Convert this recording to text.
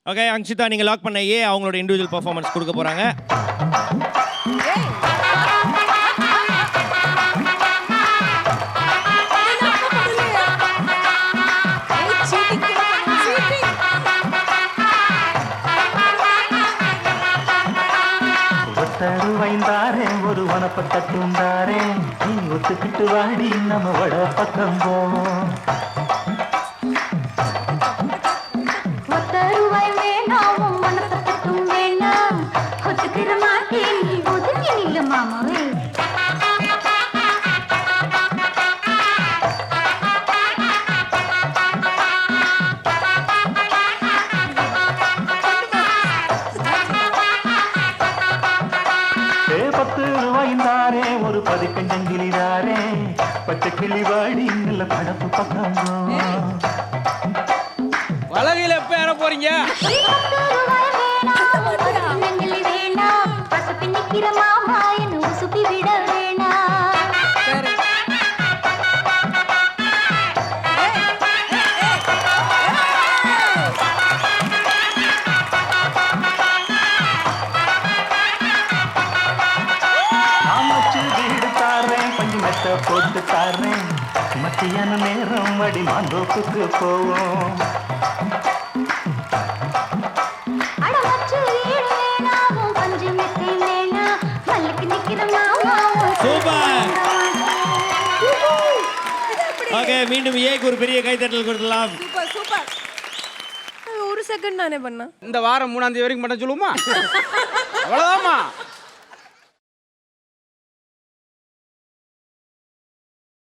Okay அங்ஷிதா, நீங்க lock பண்ண ஏ அவங்களோட இண்டிவிஜுவல் பெர்ஃபார்மன்ஸ் கொடுக்க போறாங்க. வைந்தாரே ஒரு வனப்பட்ட தூண்டாரே நீ ஒத்துக்கிட்டு வாடி நம்ம வட பக்கம் போவோம். ஒத்தருவாய் வேணாவும் வனப்பட்டட்டும் வேணாம் ஒத்துக்கிற மாட்டேன் நீ ஒதுங்கி நில்லு மாமாவே. ரூபாய்ந்தாரே ஒரு பதிக்கஞ்சங்கிலிதாரே பச்சை கிளி வாடி நல்ல படப்பு பக்கம் வளகையில் எப்ப ஏற போறீங்க? போட்டு தாரேன் மத்தியான நேரம் வடி மாந்தோப்புக்கு போவோம். ஓகே, மீண்டும் ஏக்கு ஒரு பெரிய கைத்தட்டல் கொடுக்கலாம். Super super. ஒரு செகண்ட் நானே பண்ணேன். இந்த வாரம் 3ஆம் தேதி வரைக்கும் மட்டும் சொல்லுமா? அவ்வளவுதாம்மா.